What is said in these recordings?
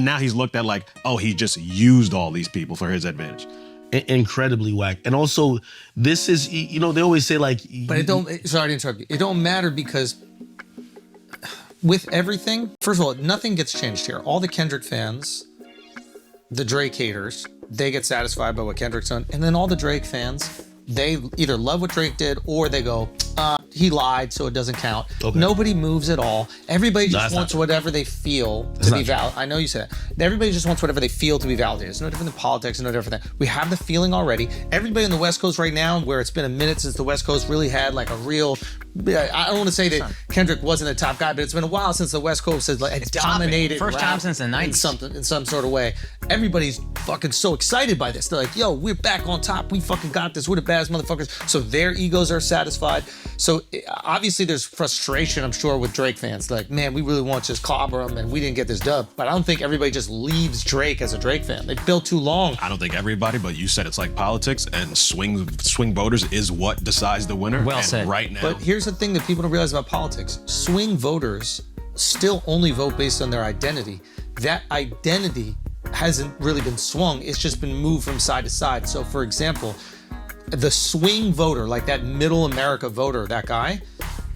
And now he's looked at like, oh, he just used all these people for his advantage. Incredibly whack. And also, this is, they always say like... But it don't, sorry to interrupt you. It don't matter because with everything, first of all, nothing gets changed here. All the Kendrick fans, the Drake haters, they get satisfied by what Kendrick's done. And then all the Drake fans, they either love what Drake did or they go, he lied, so it doesn't count. Okay. Nobody moves at all. Everybody just wants whatever they feel to be valid. I know you said that. Everybody just wants whatever they feel to be validated. It's no different than politics, no different than... We have the feeling already. Everybody on the West Coast right now, where it's been a minute since the West Coast really had like a real... I don't want to say that Kendrick wasn't a top guy, but it's been a while since the West Coast has like dominated first time since the 90s in some sort of way. Everybody's fucking so excited by this. They're like, yo, we're back on top. We fucking got this. We're the baddest motherfuckers. So their egos are satisfied. So obviously there's frustration, I'm sure, with Drake fans. Like, man, we really want to just clobber him and we didn't get this dub. But I don't think everybody just leaves Drake as a Drake fan. They built too long. I don't think everybody, but you said it's like politics, and swing voters is what decides the winner. Well said. Right now. But here's the thing that people don't realize about politics. Swing voters still only vote based on their identity. That identity hasn't really been swung. It's just been moved from side to side. So for example, the swing voter, like that middle America voter, that guy,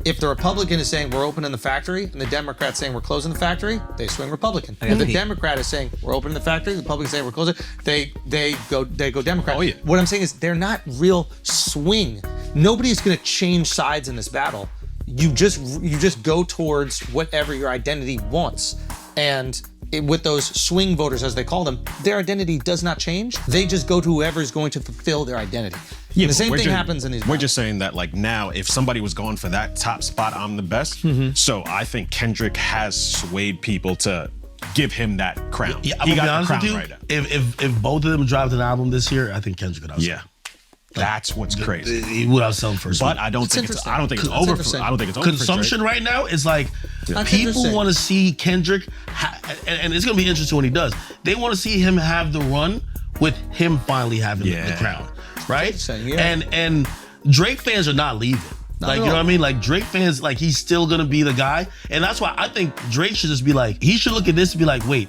if the Republican is saying we're opening the factory and the Democrat's saying we're closing the factory, they swing Republican. If the Democrat is saying we're opening the factory, the Republican is saying we're closing, they go Democrat. Oh, yeah. What I'm saying is they're not real swing. Nobody's gonna change sides in this battle. You just go towards whatever your identity wants. And with those swing voters, as they call them, their identity does not change. They just go to whoever is going to fulfill their identity. Yeah, the same thing happens in these battles. We're just saying that like now, if somebody was going for that top spot, I'm the best. So I think Kendrick has swayed people to give him that crown. Yeah, I'm gonna be honest with you. Right now. If both of them dropped an album this year, I think Kendrick could outsell. Yeah. That's what's crazy. He would outsell him first. But I don't think it's over. I don't think it's over. Consumption right now is like people want to see Kendrick, and it's gonna be interesting when he does. They want to see him have the run with him finally having the crown, right? And Drake fans are not leaving. Like, you know what I mean? Like, Drake fans, like, he's still gonna be the guy, and that's why I think Drake should just be like, he should look at this and be like, wait,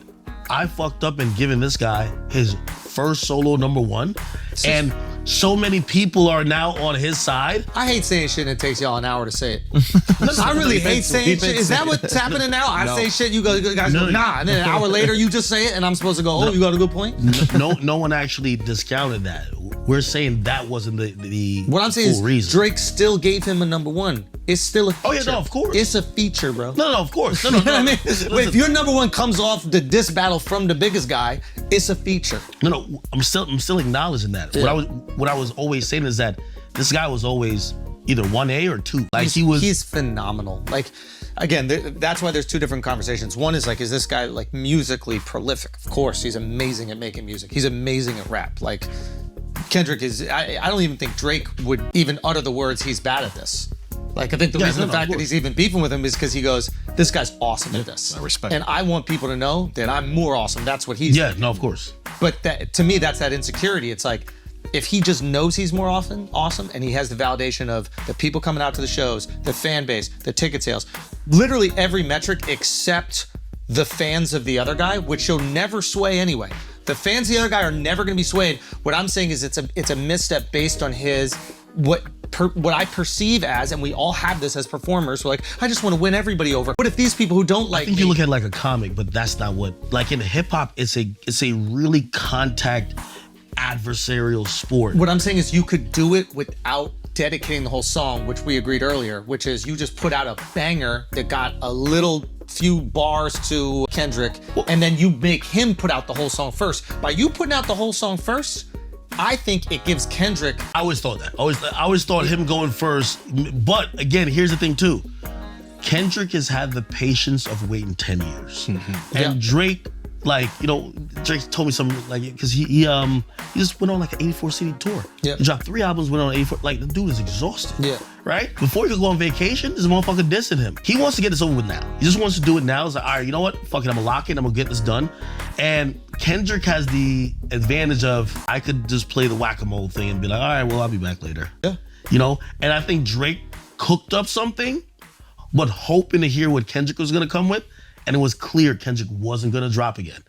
I fucked up in giving this guy his first solo #1, and so many people are now on his side. I hate saying shit and it takes y'all an hour to say it. I really hate saying shit. Is that what's happening now? I say shit, you guys go, nah, and then an hour later you just say it and I'm supposed to go, oh, you got a good point? No one actually discounted that. We're saying that wasn't the what I'm saying is reason. Drake still gave him a #1. It's still a feature. Oh yeah, no, of course. It's a feature, bro. No, of course. No. You know what I mean? But if your #1 comes off the diss battle from the biggest guy, it's a feature. No, I'm still acknowledging that. Yeah. What I was always saying is that this guy was always either 1A or 2. Like he's phenomenal. Like, again, that's why there's two different conversations. One is like, is this guy like musically prolific? Of course, he's amazing at making music. He's amazing at rap. Like, Kendrick is, I don't even think Drake would even utter the words, he's bad at this. Like, I think the reason the fact that he's even beefing with him is because he goes, this guy's awesome at this. I respect and I want people to know that I'm more awesome. That's what he's doing. No, of course. But to me, that's that insecurity. It's like, if he just knows he's more awesome and he has the validation of the people coming out to the shows, the fan base, the ticket sales, literally every metric except the fans of the other guy, which he'll never sway anyway. The fans of the other guy are never going to be swayed. What I'm saying is it's a misstep based on his what I perceive as, and we all have this as performers. We're like, I just want to win everybody over. What if these people who don't like I think you look at it like a comic, but that's not what. Like in hip hop, it's a really contact adversarial sport. What I'm saying is you could do it without dedicating the whole song, which we agreed earlier, which is you just put out a banger that got a little few bars to Kendrick, and then you make him put out the whole song first. By you putting out the whole song first, I think it gives Kendrick... I always thought that. I always thought him going first. But again, here's the thing too. Kendrick has had the patience of waiting 10 years. And Drake, like, you know, Drake told me something, like, because he just went on like an 84 city tour. He dropped 3 albums, went on 84. Like, the dude is exhausted. Right? Before he could go on vacation, this motherfucker dissing him. He wants to get this over with now. He just wants to do it now. He's like, all right, you know what? Fuck it, I'm gonna lock it. I'm gonna get this done. And Kendrick has the advantage of, I could just play the whack-a-mole thing and be like, all right, well, I'll be back later. You know? And I think Drake cooked up something, but hoping to hear what Kendrick was gonna come with. and it was clear Kendrick wasn't gonna drop again.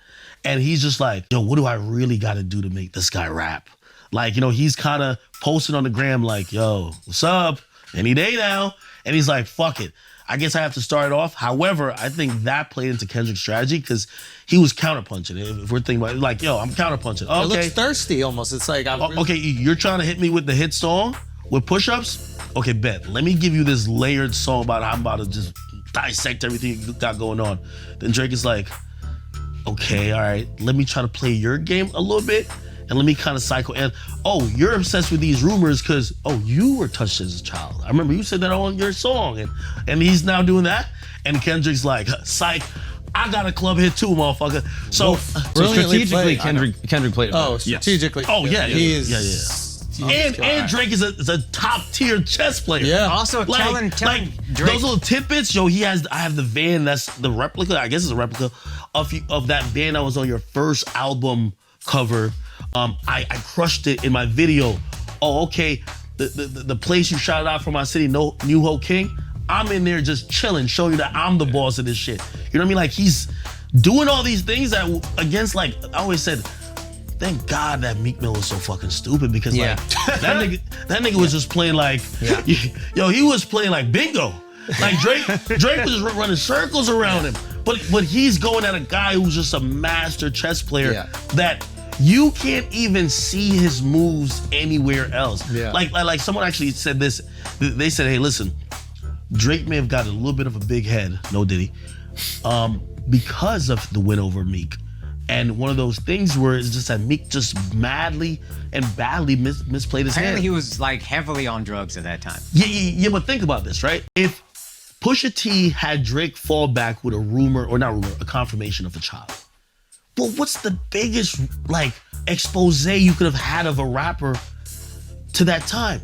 And he's just like, yo, what do I really gotta do to make this guy rap? Like, he's kind of posting on the gram like, yo, what's up? Any day now. And he's like, fuck it. I guess I have to start it off. However, I think that played into Kendrick's strategy because he was counterpunching. If we're thinking about it, like, yo, I'm counterpunching. Okay. It looks thirsty almost. It's like, okay, you're trying to hit me with the hit song with push-ups? Okay, bet. Let me give you this layered song about how I'm about to just dissect everything you got going on. Then Drake is like, okay, all right, let me try to play your game a little bit and let me kind of cycle. And, oh, you're obsessed with these rumors because, you were touched as a child. I remember you said that on your song. And he's now doing that. And Kendrick's like, psych, I got a club hit too, motherfucker. So strategically, Kendrick played it. Oh, strategically. Oh, yeah. He is. Yeah. And Drake is a top tier chess player. Yeah. Also, telling Drake those little tidbits. Yo, I have the van that's the replica. I guess it's a replica of that van that was on your first album cover. I crushed it in my video. Oh, okay. The place you shouted out for my city, New Hope King. I'm in there just chilling, showing you that I'm the boss of this shit. You know what I mean? Like he's doing all these things that against, like I always said, thank God that Meek Mill was so fucking stupid because like that nigga was just playing like, he was playing like bingo. Like Drake was just running circles around him. But he's going at a guy who's just a master chess player that you can't even see his moves anywhere else. Yeah. Like someone actually said this. They said, hey, listen, Drake may have got a little bit of a big head, no Diddy, because of the win over Meek. And one of those things where it's just that Meek just madly and badly misplayed his hand. Apparently he was like heavily on drugs at that time. Yeah, but think about this, right? If Pusha T had Drake fall back with a confirmation of a child. Well, what's the biggest like expose you could have had of a rapper to that time?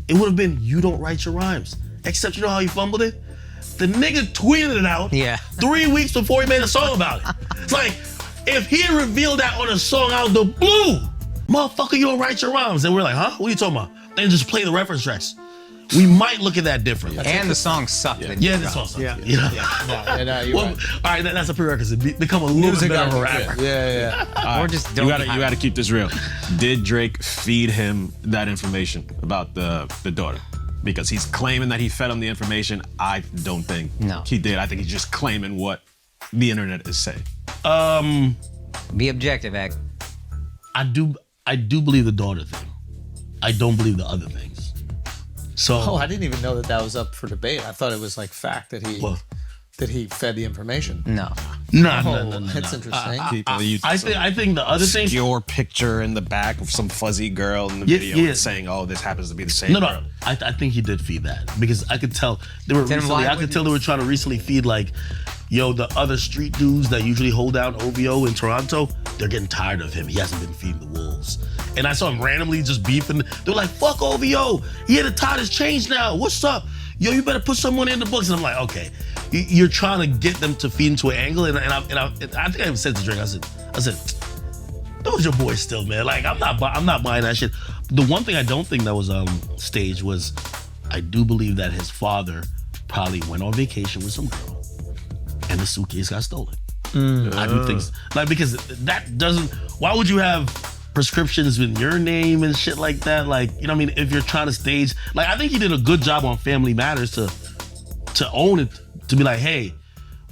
It would have been, you don't write your rhymes. Except you know how he fumbled it? The nigga tweeted it out 3 weeks before he made a song about it. It's like, if he had revealed that on a song out of the blue, motherfucker, you don't write your rhymes. And we're like, huh? What are you talking about? Then just play the reference tracks. We might look at that differently. And the song sucked. Yeah, the song sucked. You're right. All right, that's a prerequisite. Become a little bit better of a rapper. Yeah. Or just don't. You gotta keep this real. Did Drake feed him that information about the daughter? Because he's claiming that he fed him the information. I don't think he did. I think he's just claiming what the internet is saying. Be objective, Ag. I do believe the daughter thing. I don't believe the other things. So I didn't even know that was up for debate. I thought it was like fact that he fed the information. No. That's interesting. I think the other thing. Your picture in the back of some fuzzy girl in the video saying, "Oh, this happens to be the same." No. I think he did feed that because I could tell they were trying to recently feed like, yo, the other street dudes that usually hold down OVO in Toronto, they're getting tired of him. He hasn't been feeding the wolves. And I saw him randomly just beefing. They're like, fuck OVO. He had to tie his chains now. What's up? Yo, you better put someone in the books. And I'm like, okay, you're trying to get them to feed into an angle. And I think I even said to Drake, I said, those your boys still, man. Like, I'm not buying that shit. The one thing I don't think that was staged was, I do believe that his father probably went on vacation with some girl and the suitcase got stolen. I do think, because that doesn't, why would you have prescriptions with your name and shit like that? Like, you know what I mean? If you're trying to stage, like, I think he did a good job on Family Matters to own it, to be like, hey,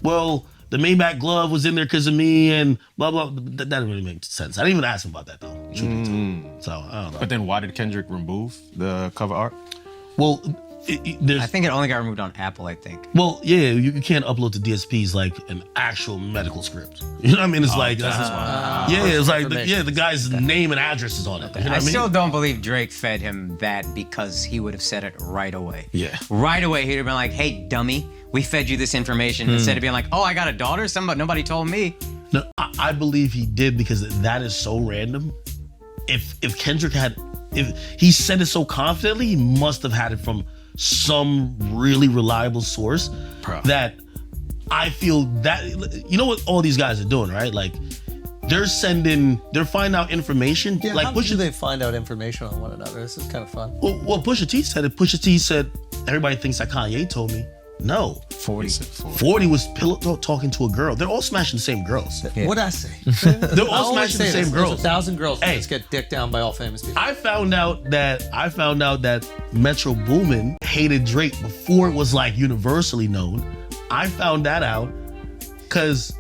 well, the Maybach glove was in there because of me and blah, blah. That didn't really make sense. I didn't even ask him about that, though. So, I don't know. But then why did Kendrick remove the cover art? Well, I think it only got removed on Apple, I think. Well, yeah, you can't upload to DSPs like an actual medical script. You know what I mean? It's it's like the guy's name and address is on it. You know what I mean? Still don't believe Drake fed him that because he would have said it right away. Yeah. Right away, he'd have been like, hey, dummy, we fed you this information. Instead of being like, oh, I got a daughter? Nobody told me. No, I believe he did because that is so random. If Kendrick if he said it so confidently, he must have had it from some really reliable source. That I feel that, you know what all these guys are doing, right? Like, they're finding out information. Yeah, like, how do they find out information on one another? This is kind of fun. Well, Pusha T said it. Pusha T said, everybody thinks that Kanye told me. No. 40. 40 was pillow talking to a girl. They're all smashing the same girls. Yeah. What'd I say? They're all smashing the same girls. There's 1,000 girls that Hey. just get dicked down by all famous people. I found out that Metro Boomin hated Drake before it was like universally known. I found that out because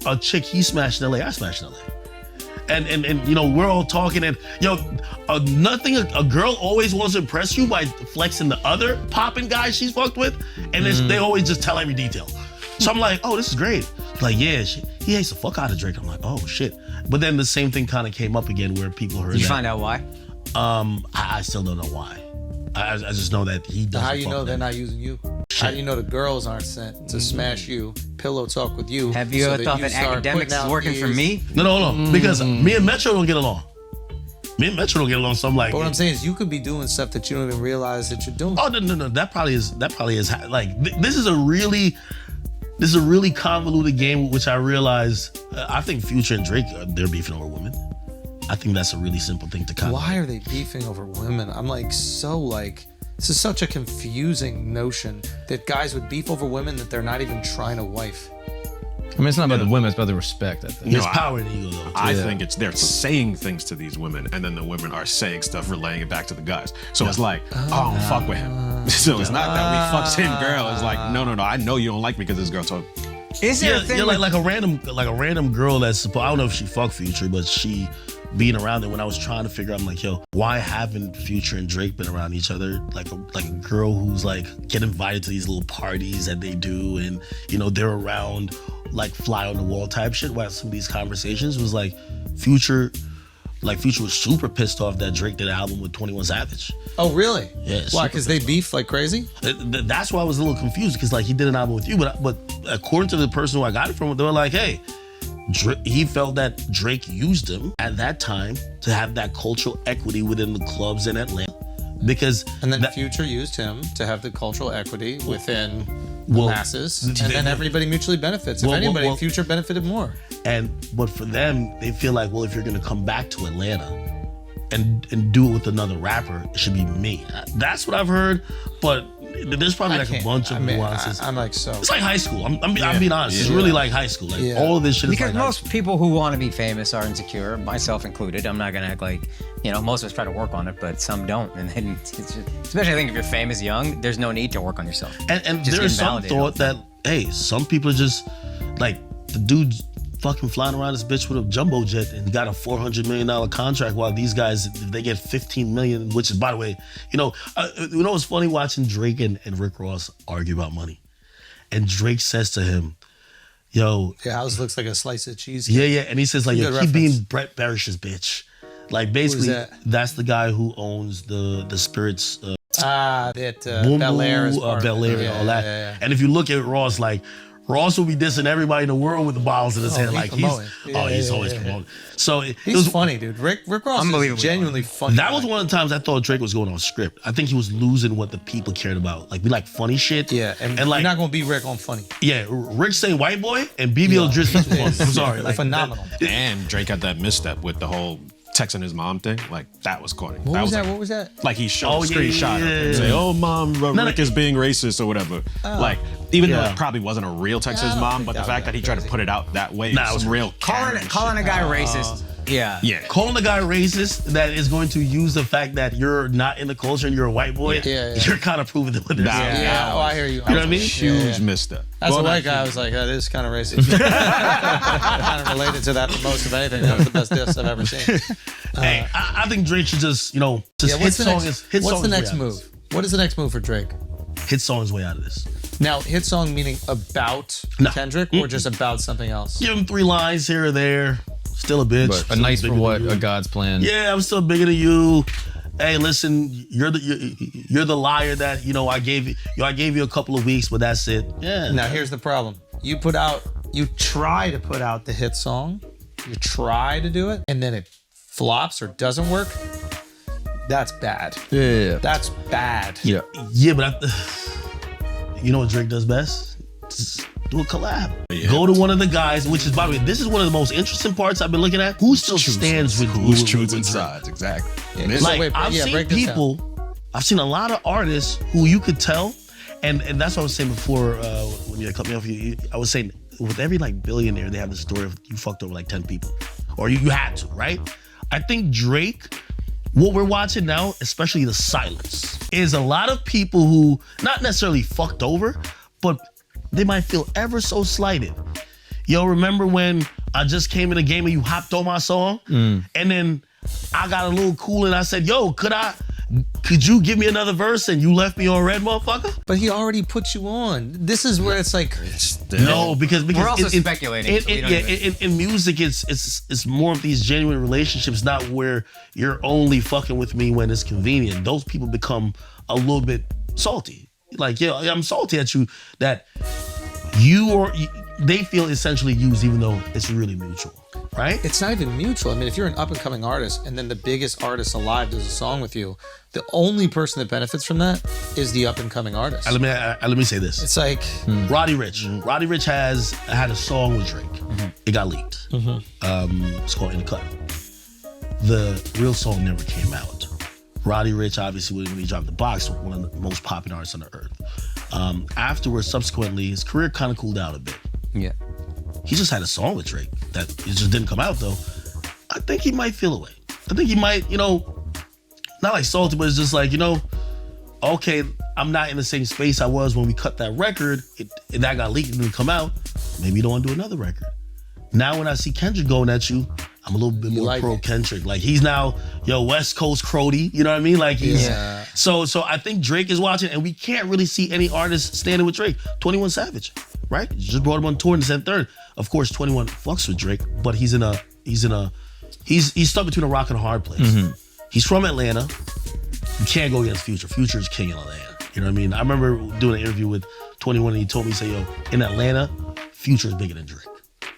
a chick he smashed in LA, I smashed in LA. And you know, we're all talking and a girl always wants to impress you by flexing the other popping guy she's fucked with, and they always just tell every detail. So I'm like, oh, this is great. Like, yeah, he hates the fuck out of Drake. I'm like, oh shit. But then the same thing kind of came up again where people heard You that. find out why? I still don't know why. I just know that he doesn't. How you fuck know with they're them. not using you? How do you know the girls aren't sent to smash you, pillow talk with you? Have you so ever thought you that start academics putting is out working for ears? me? No, because me and Metro don't get along. Me and Metro don't get along. So I'm like, But what I'm saying is, you could be doing stuff that you don't even realize that you're doing. oh no, that probably is like this is a really convoluted game, which I realize. I think Future and Drake they're beefing over women. I think that's a really simple thing to kind of. Why are they beefing over women? I'm like, this is such a confusing notion that guys would beef over women that they're not even trying to wife. I mean, it's not about the women; it's about the respect. I think. There's power in ego though. I think they're saying things to these women, and then the women are saying stuff, relaying it back to the guys. So it's like, oh, fuck with him. So it's not that we fuck same girl. It's like, no, I know you don't like me because this girl talk. Is there a thing with- like a random girl that's I don't know if she fucked Future, but she being around it when I was trying to figure out, I'm like, yo, why haven't Future and Drake been around each other? Like a girl who's like get invited to these little parties that they do, and you know they're around like fly on the wall type shit. While some of these conversations was like Future was super pissed off that Drake did an album with 21 Savage. Oh, really? Yeah. Why? Because they beef like crazy? That's why I was a little confused because like he did an album with you, but according to the person who I got it from, they were like, hey, he felt that Drake used him at that time to have that cultural equity within the clubs in Atlanta. And then Future used him to have the cultural equity within the masses, and then everybody mutually benefits. If anybody, Future benefited more. But for them, they feel like, well, if you're gonna come back to Atlanta and do it with another rapper, it should be me. That's what I've heard, but there's probably like a bunch of nuances. I'm like, so it's like high school. I'm being honest. It's really like high school. Like all of this shit is because like high most school. people who want to be famous are insecure, myself included. I'm not gonna act like, most of us try to work on it, but some don't. And then, especially I think if you're famous young, there's no need to work on yourself. And Just there's some invalidate thought that, hey, some people are just like the dude's fucking flying around this bitch with a jumbo jet and got a $400 million contract, while these guys, if they get 15 million, which is, by the way, it's funny watching Drake and Rick Ross argue about money. And Drake says to him, yo. Your house looks like a slice of cheese. Yeah. And he says like, yo, Good keep being reference. Brett Barish's bitch. Like basically, That's the guy who owns the Spirits Bel Air is part Bel Air of it. and all that. Yeah. And if you look at Ross, like Ross will be dissing everybody in the world with the bottles in his hand. Like he's always promoting. So it He's was funny, dude. Rick Ross is genuinely funny. That was one of the times I thought Drake was going on script. I think he was losing what the people cared about. Like we like funny shit. Yeah, and like you're not gonna be Rick on funny. Yeah, Rick say white boy and BBL Drift is funny. I'm sorry, like phenomenal. And Drake had that misstep with the whole texting his mom thing. Like that was corny. What was that? Like he showed a yeah, screenshot of it and say, "Oh, mom, Rick is being racist or whatever." Like even though it probably wasn't a real text to his mom, but the fact that he tried to put it out that way, was real. Calling a guy racist. Yeah. Calling a guy racist that is going to use the fact that you're not in the culture and you're a white boy, you're kind of proving that. Yeah. Oh, I hear you. You know what I mean? Huge misstep. As a white guy, I was like, that is kind of racist. I kind of related to that the most of anything. That was the best diss I've ever seen. Hey, I think Drake should just what's the next move? What is the next move for Drake? Hit song his way out of this. Now, hit song meaning about Kendrick or just about something else? Give him 3 lines here or there. Still a bitch. But a nice for what? A God's plan. Yeah, I'm still bigger than you. Hey, listen, you're the liar that I gave you a couple of weeks, but that's it. Yeah. Now here's the problem. You try to put out the hit song, you try to do it, and then it flops or doesn't work. That's bad. Yeah. That's bad. Yeah. Yeah, but you know what Drake does best? Just do a collab. Yeah. Go to one of the guys, which is, by the way, this is one of the most interesting parts I've been looking at. Who still stands with who's with choosing Drake? sides? Exactly. Yeah, Like I've seen people, I've seen a lot of artists who you could tell And that's what I was saying before when you cut me off. I was saying with every like billionaire, they have the story of you fucked over like 10 people, or you had to, right? I think Drake, what we're watching now, especially the silence, is a lot of people who not necessarily fucked over, but they might feel ever so slighted. Yo, remember when I just came in the game and you hopped on my song? And then I got a little cool and I said, yo, could you give me another verse and you left me on red, motherfucker? But he already put you on. This is where it's like, no, because we're also speculating. In music, it's more of these genuine relationships, not where you're only fucking with me when it's convenient. Those people become a little bit salty. Like, yeah, I'm salty at you that they feel essentially used, even though it's really mutual, right? it's not even mutual. I mean, if you're an up and coming artist and then the biggest artist alive does a song with you, the only person that benefits from that is the up and coming artist. Let me say this. It's like Roddy Ricch. Roddy Ricch had a song with Drake. It got leaked. It's called In the Cut. The real song never came out. Roddy Ricch, obviously, when he dropped the box, was one of the most popular artists on the earth. Afterwards, subsequently, his career kind of cooled out a bit. Yeah. He just had a song with Drake that it just didn't come out, though. I think he might feel away. I think he might, not like salty, but it's just like, okay, I'm not in the same space I was when we cut that record. That got leaked and didn't come out. Maybe you don't want to do another record. Now when I see Kendrick going at you, I'm a little bit more like pro Kendrick. Like he's now, West Coast Crody. You know what I mean? Like he's so I think Drake is watching, and we can't really see any artists standing with Drake. 21 Savage, right? Just brought him on tour and said third. Of course, 21 fucks with Drake, but he's stuck between a rock and a hard place. He's from Atlanta. You can't go against Future. Future is king in Atlanta. You know what I mean? I remember doing an interview with 21 and he told me, in Atlanta, Future is bigger than Drake.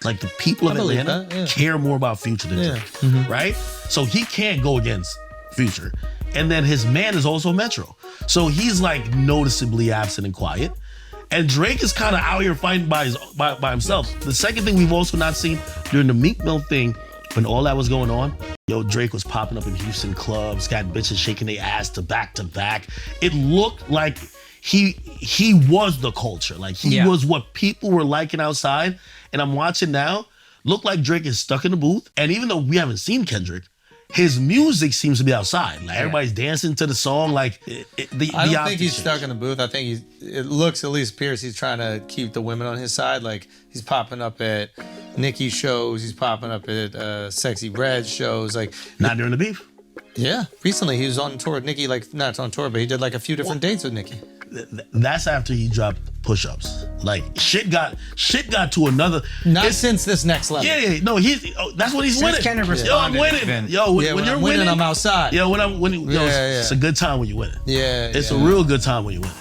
Like the people of Atlanta care more about Future than Drake, right? So he can't go against Future. And then his man is also Metro. So he's like noticeably absent and quiet. And Drake is kind of out here fighting by himself. The second thing we've also not seen during the Meek Mill thing, when all that was going on, Drake was popping up in Houston clubs, got bitches shaking their ass to back. It looked like he was the culture. Like he was what people were liking outside. And I'm watching now, look like Drake is stuck in the booth. And even though we haven't seen Kendrick, his music seems to be outside. Like everybody's dancing to the song. Like I don't think he's stuck in the booth. I think it looks, at least appears, he's trying to keep the women on his side. Like he's popping up at Nicki shows. He's popping up at Sexy Red shows. Like not during the beef. Yeah, recently he was on tour with Nicki. Like not on tour, but he did like a few different dates with Nicki. That's after he dropped push-ups. Like shit got to another. Not since this next level. Yeah. No, that's when he's winning. I'm winning. When you're winning, I'm outside. It's a good time when you win. Yeah, it's a real good time when you win.